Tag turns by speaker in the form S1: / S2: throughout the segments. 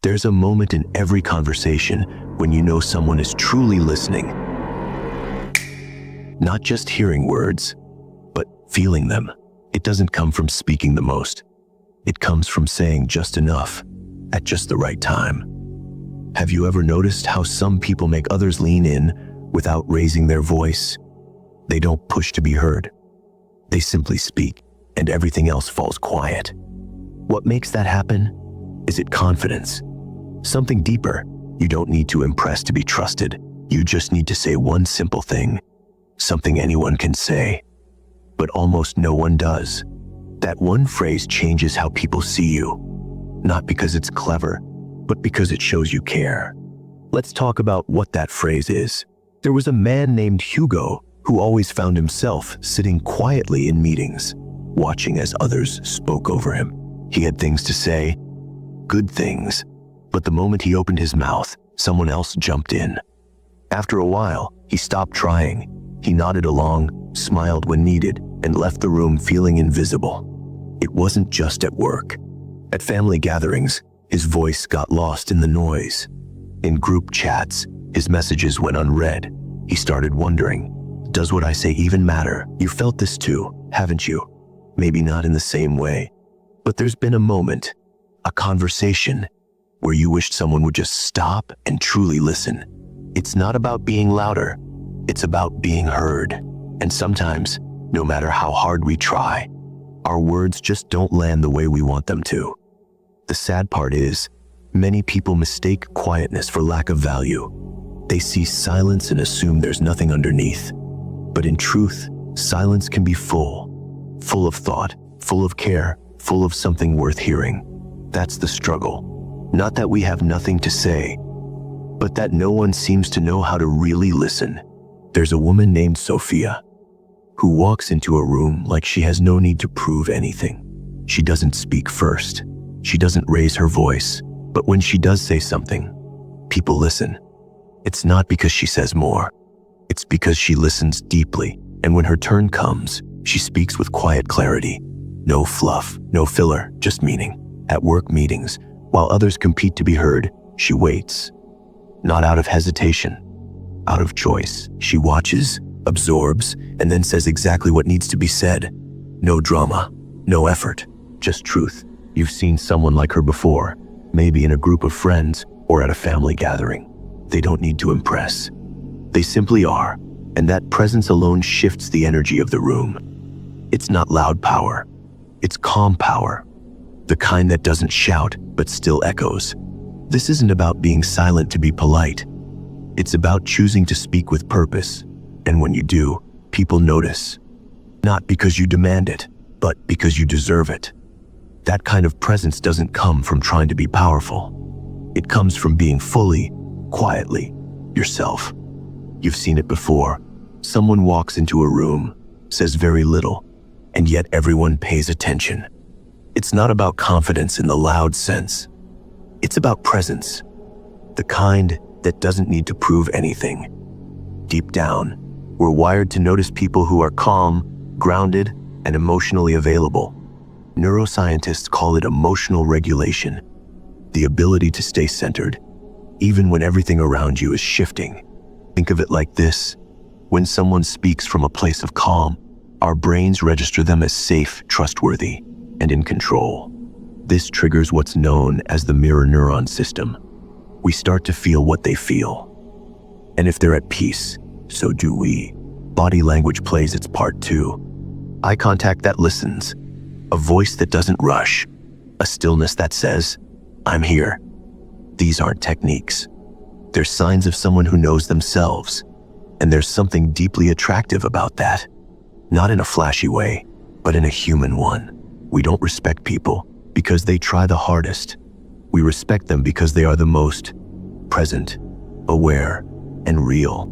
S1: There's a moment in every conversation when you know someone is truly listening. Not just hearing words, but feeling them. It doesn't come from speaking the most. It comes from saying just enough at just the right time. Have you ever noticed how some people make others lean in without raising their voice? They don't push to be heard. They simply speak, and everything else falls quiet. What makes that happen? Is it confidence? Something deeper. You don't need to impress to be trusted. You just need to say one simple thing, something anyone can say, but almost no one does. That one phrase changes how people see you, not because it's clever, but because it shows you care. Let's talk about what that phrase is. There was a man named Hugo who always found himself sitting quietly in meetings, watching as others spoke over him. He had things to say, good things, but the moment he opened his mouth, someone else jumped in. After a while, he stopped trying. He nodded along, smiled when needed, and left the room feeling invisible. It wasn't just at work. At family gatherings, his voice got lost in the noise. In group chats, his messages went unread. He started wondering, does what I say even matter? You felt this too, haven't you? Maybe not in the same way, but there's been a moment, a conversation, where you wished someone would just stop and truly listen. It's not about being louder, it's about being heard. And sometimes, no matter how hard we try, our words just don't land the way we want them to. The sad part is, many people mistake quietness for lack of value. They see silence and assume there's nothing underneath. But in truth, silence can be full of thought, full of care, full of something worth hearing. That's the struggle. Not that we have nothing to say, but that no one seems to know how to really listen. There's a woman named Sophia who walks into a room like she has no need to prove anything. She doesn't speak first. She doesn't raise her voice. But when she does say something, people listen. It's not because she says more. It's because she listens deeply. And when her turn comes, she speaks with quiet clarity. No fluff, no filler, just meaning. At work meetings, while others compete to be heard, she waits. Not out of hesitation, out of choice. She watches, absorbs, and then says exactly what needs to be said. No drama, no effort, just truth. You've seen someone like her before, maybe in a group of friends or at a family gathering. They don't need to impress. They simply are, and that presence alone shifts the energy of the room. It's not loud power, it's calm power. The kind that doesn't shout, but still echoes. This isn't about being silent to be polite. It's about choosing to speak with purpose. And when you do, people notice. Not because you demand it, but because you deserve it. That kind of presence doesn't come from trying to be powerful. It comes from being fully, quietly, yourself. You've seen it before. Someone walks into a room, says very little, and yet everyone pays attention. It's not about confidence in the loud sense. It's about presence, the kind that doesn't need to prove anything. Deep down, we're wired to notice people who are calm, grounded, and emotionally available. Neuroscientists call it emotional regulation, the ability to stay centered, even when everything around you is shifting. Think of it like this. When someone speaks from a place of calm, our brains register them as safe, trustworthy, and in control. This triggers what's known as the mirror neuron system. We start to feel what they feel. And if they're at peace, so do we. Body language plays its part too. Eye contact that listens, a voice that doesn't rush, a stillness that says, I'm here. These aren't techniques. They're signs of someone who knows themselves. And there's something deeply attractive about that. Not in a flashy way, but in a human one. We don't respect people because they try the hardest. We respect them because they are the most present, aware, and real.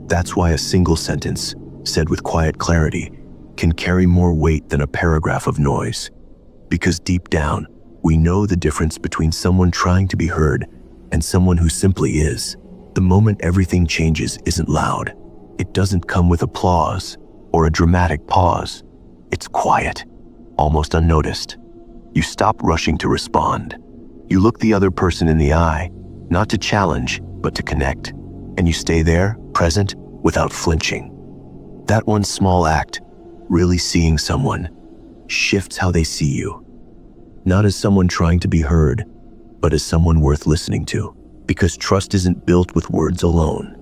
S1: That's why a single sentence, said with quiet clarity, can carry more weight than a paragraph of noise. Because deep down, we know the difference between someone trying to be heard and someone who simply is. The moment everything changes isn't loud. It doesn't come with applause or a dramatic pause. It's quiet, almost unnoticed. You stop rushing to respond. You look the other person in the eye, not to challenge, but to connect. And you stay there, present, without flinching. That one small act, really seeing someone, shifts how they see you. Not as someone trying to be heard, but as someone worth listening to. Because trust isn't built with words alone.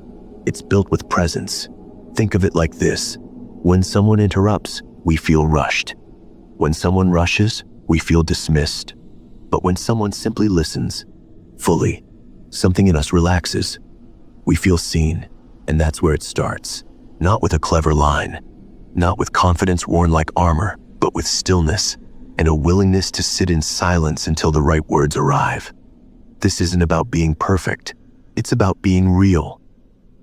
S1: It's built with presence. Think of it like this. When someone interrupts, we feel rushed. When someone rushes, we feel dismissed. But when someone simply listens, fully, something in us relaxes. We feel seen, and that's where it starts. Not with a clever line, not with confidence worn like armor, but with stillness and a willingness to sit in silence until the right words arrive. This isn't about being perfect. It's about being real.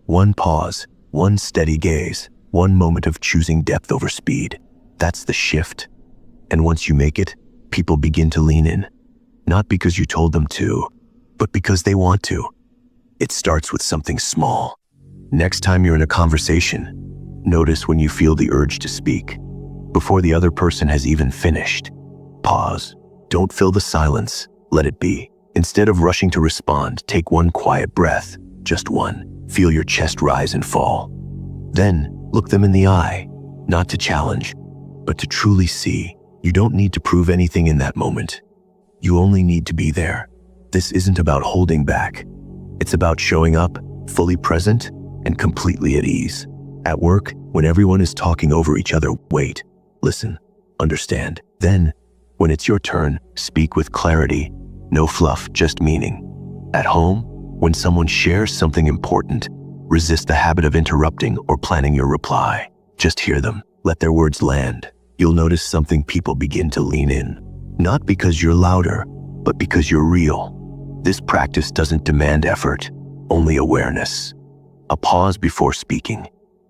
S1: One pause, one steady gaze, one moment of choosing depth over speed. That's the shift. And once you make it, people begin to lean in. Not because you told them to, but because they want to. It starts with something small. Next time you're in a conversation, notice when you feel the urge to speak. Before the other person has even finished. Pause. Don't fill the silence. Let it be. Instead of rushing to respond, take one quiet breath. Just one. Feel your chest rise and fall. Then, look them in the eye. Not to challenge, but to truly see. You don't need to prove anything in that moment. You only need to be there. This isn't about holding back. It's about showing up, fully present, and completely at ease. At work, when everyone is talking over each other, wait, listen, understand. Then, when it's your turn, speak with clarity. No fluff, just meaning. At home, when someone shares something important, resist the habit of interrupting or planning your reply. Just hear them. Let their words land. You'll notice something. People begin to lean in. Not because you're louder, but because you're real. This practice doesn't demand effort, only awareness. A pause before speaking,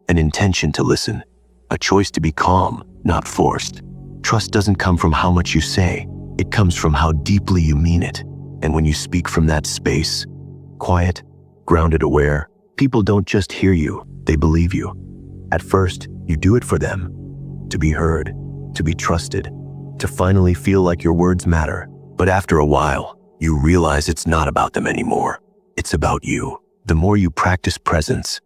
S1: an intention to listen, a choice to be calm, not forced. Trust doesn't come from how much you say, it comes from how deeply you mean it. And when you speak from that space, quiet, grounded, aware, people don't just hear you, they believe you. At first, you do it for them, to be heard, to be trusted, to finally feel like your words matter. But after a while, you realize it's not about them anymore. It's about you. The more you practice presence,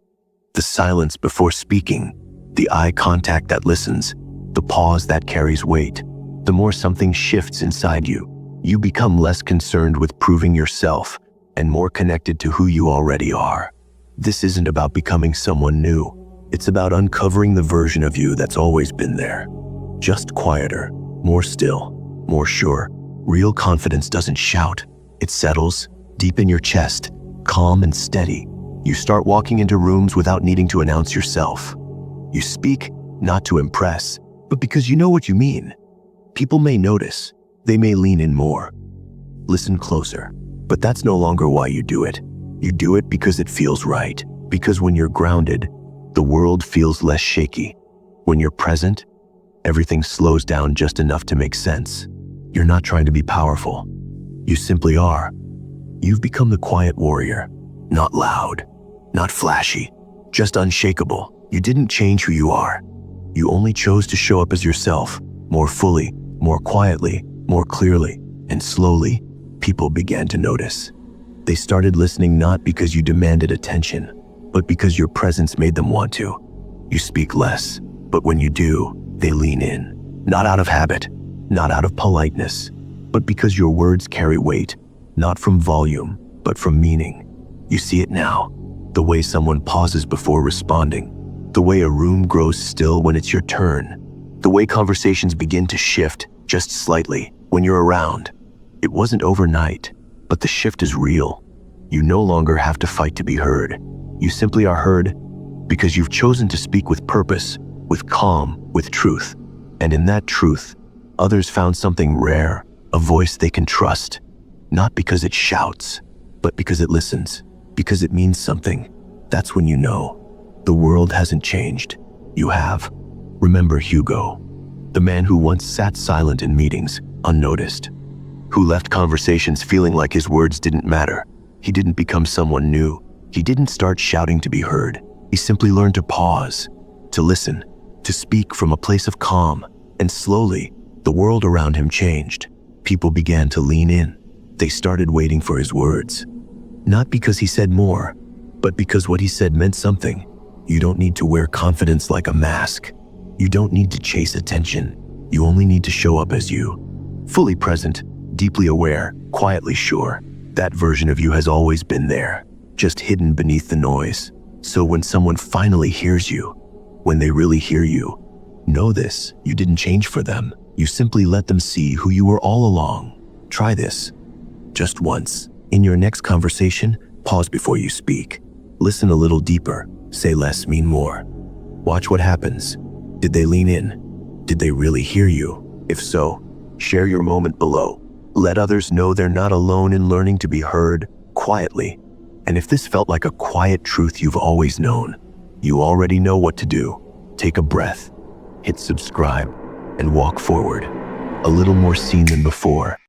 S1: the silence before speaking, the eye contact that listens, the pause that carries weight, the more something shifts inside you. You become less concerned with proving yourself and more connected to who you already are. This isn't about becoming someone new. It's about uncovering the version of you that's always been there. Just quieter, more still, more sure. Real confidence doesn't shout. It settles deep in your chest, calm and steady. You start walking into rooms without needing to announce yourself. You speak not to impress, but because you know what you mean. People may notice. They may lean in more. Listen closer. But that's no longer why you do it. You do it because it feels right. Because when you're grounded, the world feels less shaky. When you're present, everything slows down just enough to make sense. You're not trying to be powerful. You simply are. You've become the quiet warrior. Not loud, not flashy, just unshakable. You didn't change who you are. You only chose to show up as yourself, more fully, more quietly, more clearly. And slowly, people began to notice. They started listening not because you demanded attention, but because your presence made them want to. You speak less, but when you do, they lean in. Not out of habit, not out of politeness, but because your words carry weight, not from volume, but from meaning. You see it now, the way someone pauses before responding, the way a room grows still when it's your turn, the way conversations begin to shift just slightly when you're around. It wasn't overnight, but the shift is real. You no longer have to fight to be heard. You simply are heard because you've chosen to speak with purpose, with calm, with truth. And in that truth, others found something rare, a voice they can trust, not because it shouts, but because it listens, because it means something. That's when you know the world hasn't changed. You have. Remember Hugo, the man who once sat silent in meetings, unnoticed, who left conversations feeling like his words didn't matter. He didn't become someone new. He didn't start shouting to be heard. He simply learned to pause, to listen, to speak from a place of calm. And slowly, the world around him changed. People began to lean in. They started waiting for his words. Not because he said more, but because what he said meant something. You don't need to wear confidence like a mask. You don't need to chase attention. You only need to show up as you. Fully present, deeply aware, quietly sure. That version of you has always been there, just hidden beneath the noise. So when someone finally hears you, when they really hear you, know this: you didn't change for them. You simply let them see who you were all along. Try this, just once. In your next conversation, pause before you speak. Listen a little deeper. Say less, mean more. Watch what happens. Did they lean in? Did they really hear you? If so, share your moment below. Let others know they're not alone in learning to be heard quietly. And if this felt like a quiet truth you've always known, you already know what to do. Take a breath, hit subscribe, and walk forward. A little more seen than before.